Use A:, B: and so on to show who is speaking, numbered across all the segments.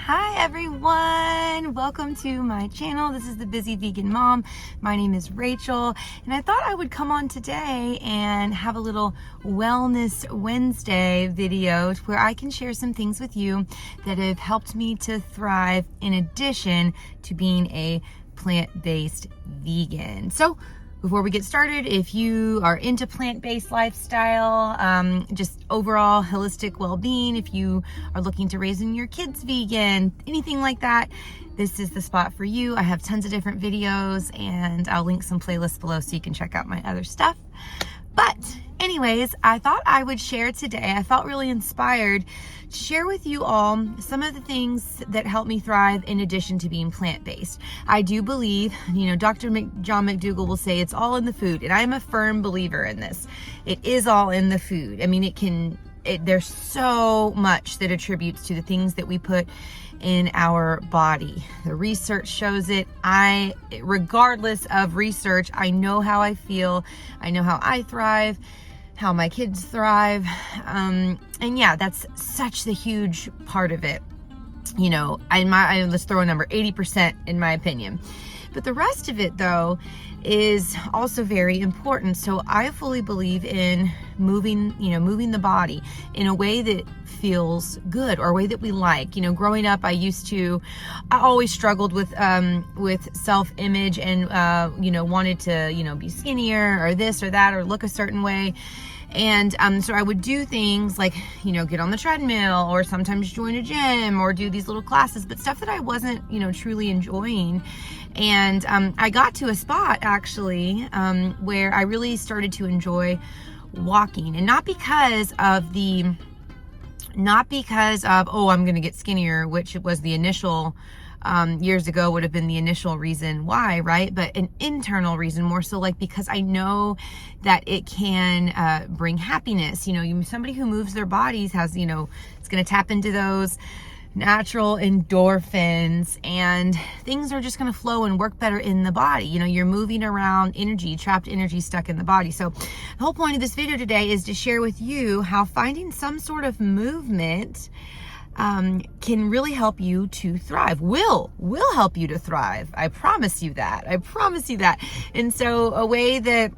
A: Hi everyone, welcome to my channel. This is the Busy Vegan Mom. My name is Rachel, and I thought I would come on today and have a little Wellness Wednesday video where I can share some things with you that have helped me to thrive in addition to being a plant-based vegan. So before we get started, if you are into plant-based lifestyle, just overall holistic well-being, if you are looking to raising your kids vegan, anything like that, this is the spot for you. I have tons of different videos and I'll link some playlists below so you can check out my other stuff. But anyways, I thought I would share today. I felt really inspired to share with you all some of the things that help me thrive in addition to being plant-based. I do believe, Dr. John McDougall will say it's all in the food, and I'm a firm believer in this. It is all in the food. I mean, there's so much that attributes to the things that we put in our body. The research shows it. Regardless of research, I know how I feel. I know how I thrive, how my kids thrive. And yeah, that's such the huge part of it. Let's throw a number, 80% in my opinion. But the rest of it though is also very important. So I fully believe in moving the body in a way that feels good or a way that we like. Growing up, I always struggled with self-image and, wanted to, be skinnier or this or that or look a certain way. And so I would do things like, get on the treadmill or sometimes join a gym or do these little classes, but stuff that I wasn't, truly enjoying. And I got to a spot actually where I really started to enjoy walking, and not because of, oh, I'm going to get skinnier, which was the initial, years ago would have been the initial reason why, right? But an internal reason, more so like because I know that it can bring happiness. Somebody who moves their bodies has, it's going to tap into those natural endorphins, and things are just going to flow and work better in the body. You're moving around energy, trapped energy stuck in the body. So the whole point of this video today is to share with you how finding some sort of movement can really help you to thrive, will help you to thrive. I promise you that. And so a way that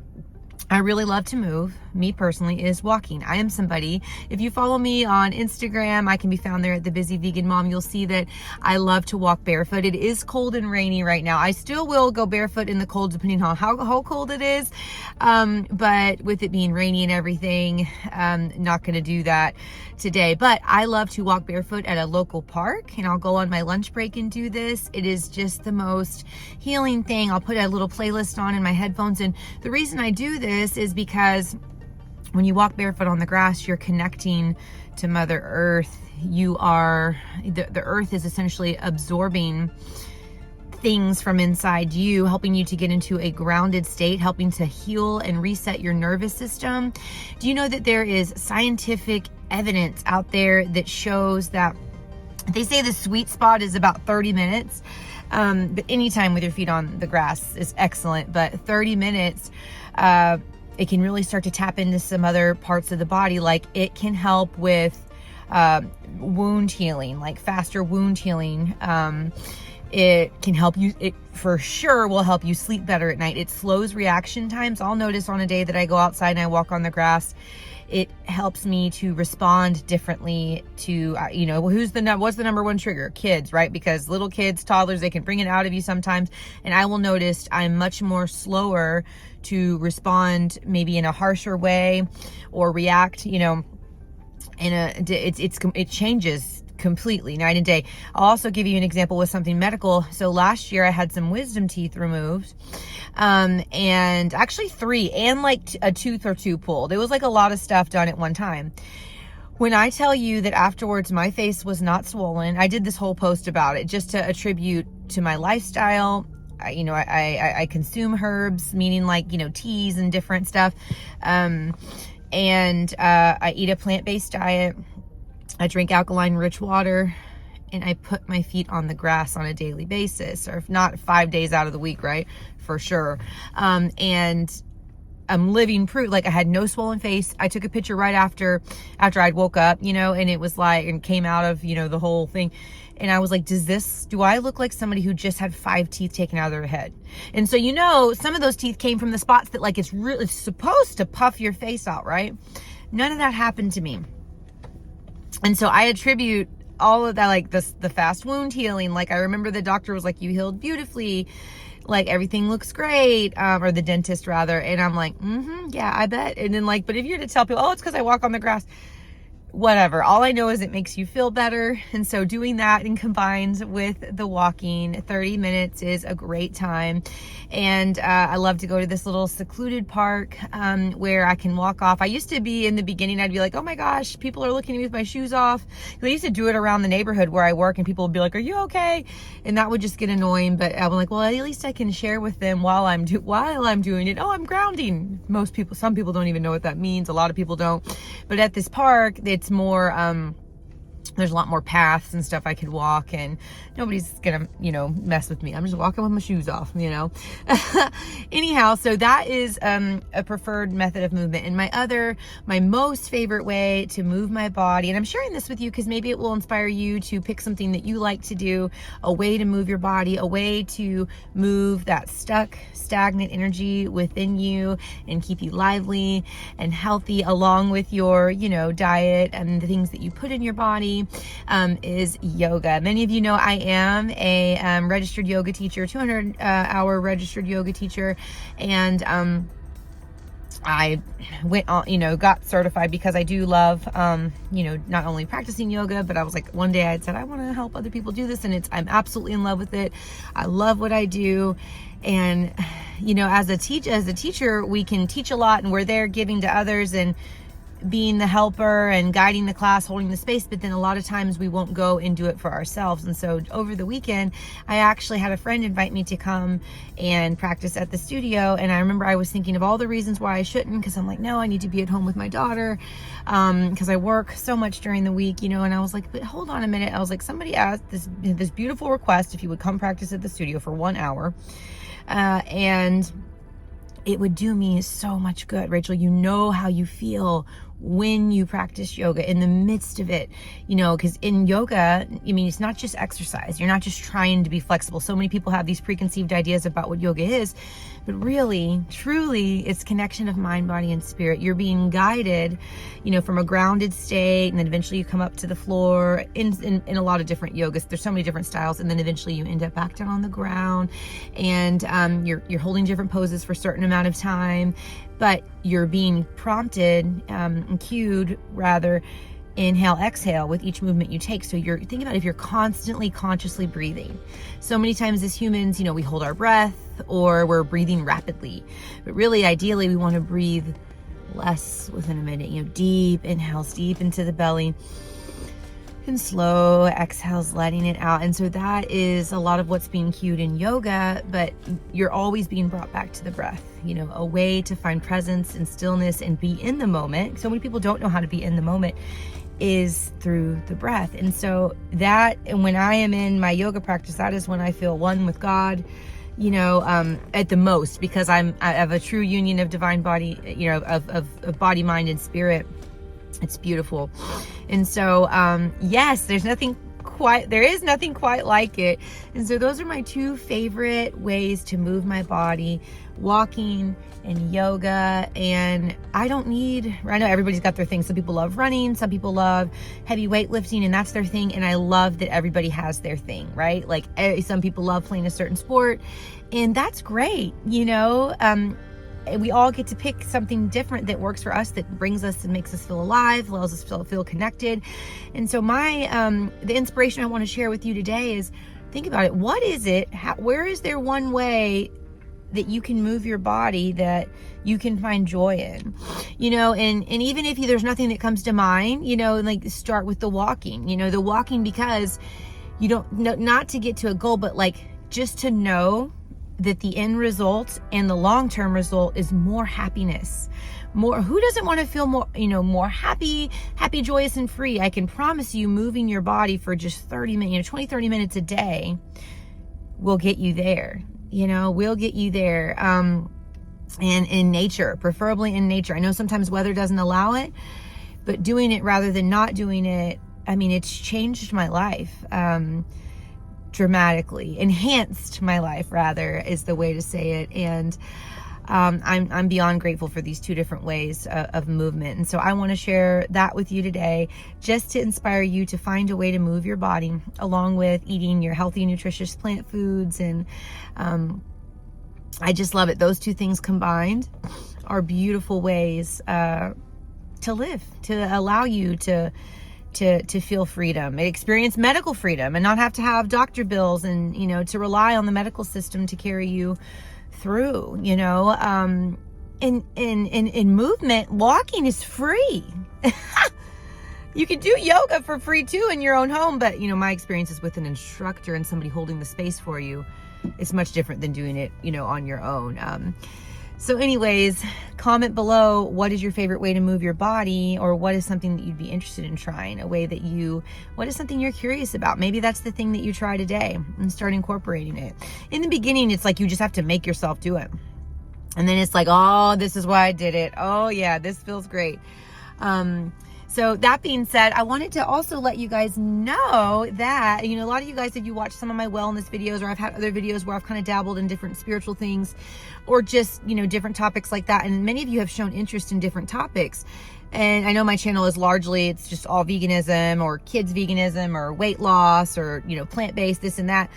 A: I really love to move, me personally, is walking. I am somebody, if you follow me on Instagram, I can be found there at the Busy Vegan Mom. You'll see that I love to walk barefoot. It is cold and rainy right now. I still will go barefoot in the cold depending on how cold it is. But with it being rainy and everything, not going to do that today. But I love to walk barefoot at a local park, and I'll go on my lunch break and do this. It is just the most healing thing. I'll put a little playlist on in my headphones. And the reason I do this is because when you walk barefoot on the grass, you're connecting to Mother Earth. The earth is essentially absorbing things from inside you, helping you to get into a grounded state, helping to heal and reset your nervous system. Do you know that there is scientific evidence out there that shows that they say the sweet spot is about 30 minutes? But anytime with your feet on the grass is excellent, but 30 minutes, it can really start to tap into some other parts of the body. Like it can help with wound healing, like faster wound healing. It can help you, it for sure will help you sleep better at night. It slows reaction times. I'll notice on a day that I go outside and I walk on the grass, it helps me to respond differently to, what's the number one trigger? Kids, right? Because little kids, toddlers, they can bring it out of you sometimes. And I will notice I'm much more slower to respond maybe in a harsher way or react, it changes completely night and day. I'll also give you an example with something medical. So last year I had some wisdom teeth removed, and actually 3, and like a tooth or 2 pulled. It was like a lot of stuff done at one time. When I tell you that afterwards my face was not swollen, I did this whole post about it just to attribute to my lifestyle. I consume herbs, meaning like, teas and different stuff. And I eat a plant-based diet. I drink alkaline-rich water, and I put my feet on the grass on a daily basis, or if not 5 days out of the week, right? For sure. And living proof. Like I had no swollen face. I took a picture right after I'd woke up, you know, and it was like, and came out of, you know, the whole thing. And I was like, do I look like somebody who just had 5 teeth taken out of their head? And so, you know, some of those teeth came from the spots that like, it's supposed to puff your face out, right? None of that happened to me. And so I attribute all of that, like the fast wound healing. Like I remember the doctor was like, you healed beautifully. Like everything looks great, or the dentist rather. And I'm like, yeah, I bet. And then like, but if you're to tell people, oh, it's because I walk on the grass, whatever. All I know is it makes you feel better. And so doing that and combined with the walking, 30 minutes is a great time. And I love to go to this little secluded park where I can walk off. I used to be, in the beginning, I'd be like, oh my gosh, people are looking at me with my shoes off. I used to do it around the neighborhood where I work, and people would be like, are you okay? And that would just get annoying. But I'm like, well, at least I can share with them while I'm doing it. Oh, I'm grounding. Some people don't even know what that means. A lot of people don't. But at this park, it's more, there's a lot more paths and stuff I could walk, and nobody's gonna, you know, mess with me. I'm just walking with my shoes off, you know. Anyhow, so that is a preferred method of movement. And my most favorite way to move my body, and I'm sharing this with you because maybe it will inspire you to pick something that you like to do, a way to move your body, a way to move that stuck, stagnant energy within you and keep you lively and healthy, along with your, you know, diet and the things that you put in your body, is yoga. Many of you know I am a registered yoga teacher, 200-hour registered yoga teacher, and I went on, you know, got certified because I do love, you know, not only practicing yoga, but I was like, one day I said, I want to help other people do this. And I'm absolutely in love with it. I love what I do. And, you know, as a teacher, we can teach a lot, and we're there giving to others and being the helper and guiding the class, holding the space, but then a lot of times we won't go and do it for ourselves. And so over the weekend, I actually had a friend invite me to come and practice at the studio. And I remember I was thinking of all the reasons why I shouldn't, because I'm like, no, I need to be at home with my daughter, because I work so much during the week, you know. And I was like, but hold on a minute. I was like, somebody asked this beautiful request if you would come practice at the studio for 1 hour, and it would do me so much good. Rachel, you know how you feel when you practice yoga in the midst of it, you know, because in yoga, I mean, it's not just exercise. You're not just trying to be flexible. So many people have these preconceived ideas about what yoga is, but really, truly, it's connection of mind, body, and spirit. You're being guided, you know, from a grounded state, and then eventually you come up to the floor in a lot of different yogas. There's so many different styles, and then eventually you end up back down on the ground, and you're holding different poses for a certain amount of time, but you're being prompted, cued rather, inhale, exhale with each movement you take. So you're thinking about if you're constantly consciously breathing. So many times as humans, you know, we hold our breath or we're breathing rapidly, but really ideally we want to breathe less within a minute, you know, deep inhales deep into the belly and slow exhales, letting it out. And so that is a lot of what's being cued in yoga, but you're always being brought back to the breath, you know, a way to find presence and stillness and be in the moment. So many people don't know how to be in the moment is through the breath. And so that, and when I am in my yoga practice, that is when I feel one with God, you know, at the most, because I have a true union of divine body, you know, of body, mind, and spirit. It's beautiful. And so, yes, there is nothing quite like it. And so those are my two favorite ways to move my body, walking and yoga. And I know everybody's got their thing. Some people love running, some people love heavy weightlifting, and that's their thing. And I love that everybody has their thing, right? Like some people love playing a certain sport, and that's great, you know. We all get to pick something different that works for us, that brings us and makes us feel alive, allows us to feel connected. And so the inspiration I want to share with you today is, think about it. What is it? Where is there one way that you can move your body that you can find joy in? You know, and even if there's nothing that comes to mind, you know, like start with the walking, because you don't, not to get to a goal, but like just to know that the end result and the long-term result is more happiness. Who doesn't want to feel more happy, joyous, and free? I can promise you, moving your body for just 30 minutes, 20, 30 minutes a day will get you there. We'll get you there. and in nature, preferably in nature. I know sometimes weather doesn't allow it, but doing it rather than not doing it, I mean, it's changed my life dramatically, enhanced my life rather is the way to say it. And I'm beyond grateful for these two different ways of movement. And so I want to share that with you today, just to inspire you to find a way to move your body along with eating your healthy, nutritious plant foods. And I just love it. Those two things combined are beautiful ways to live, to allow you to feel freedom, experience medical freedom, and not have to have doctor bills and, you know, to rely on the medical system to carry you through, you know. In movement, walking is free. You can do yoga for free too in your own home, but you know, my experience is with an instructor and somebody holding the space for you. It's much different than doing it, you know, on your own. So anyways, comment below, what is your favorite way to move your body, or what is something that you'd be interested in trying, what is something you're curious about? Maybe that's the thing that you try today and start incorporating it. In the beginning, it's like you just have to make yourself do it. And then it's like, oh, this is why I did it. Oh yeah, this feels great. So that being said, I wanted to also let you guys know that, you know, a lot of you guys, if you watch some of my wellness videos, or I've had other videos where I've kind of dabbled in different spiritual things, or just, you know, different topics like that. And many of you have shown interest in different topics. And I know my channel is largely, it's just all veganism or kids veganism or weight loss or, you know, plant-based, this and that.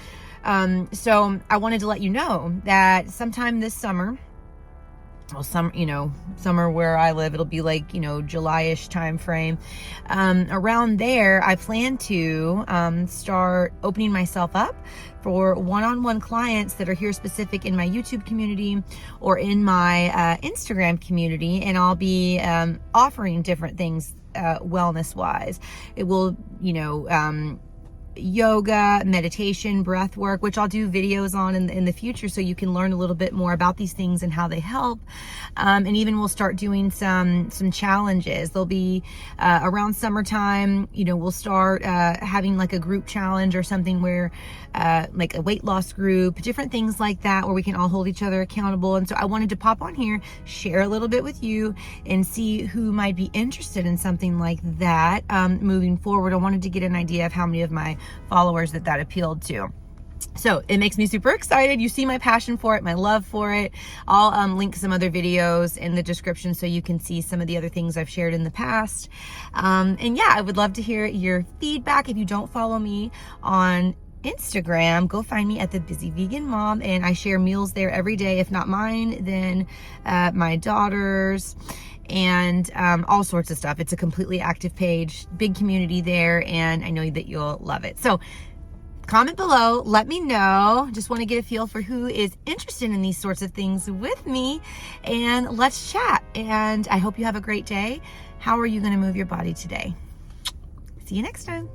A: So I wanted to let you know that sometime this summer, well, summer where I live, it'll be like, you know, July-ish time frame. Around there, I plan to start opening myself up for one-on-one clients that are here specific in my YouTube community or in my Instagram community, and I'll be offering different things wellness-wise. It will, you know, yoga, meditation, breath work, which I'll do videos on in the future, so you can learn a little bit more about these things and how they help. And even we'll start doing some challenges. There'll be around summertime, you know, we'll start having like a group challenge or something where like a weight loss group, different things like that, where we can all hold each other accountable. And so I wanted to pop on here, share a little bit with you, and see who might be interested in something like that moving forward. I wanted to get an idea of how many of my followers that appealed to. So it makes me super excited. You see my passion for it, my love for it. I'll link some other videos in the description so you can see some of the other things I've shared in the past. And yeah, I would love to hear your feedback. If you don't follow me on Instagram, go find me at The Busy Vegan Mom, and I share meals there every day. If not mine, then my daughter's, and all sorts of stuff. It's a completely active page, big community there, and I know that you'll love it. So comment below, let me know. Just want to get a feel for who is interested in these sorts of things with me, and let's chat. And I hope you have a great day. How are you going to move your body today? See you next time.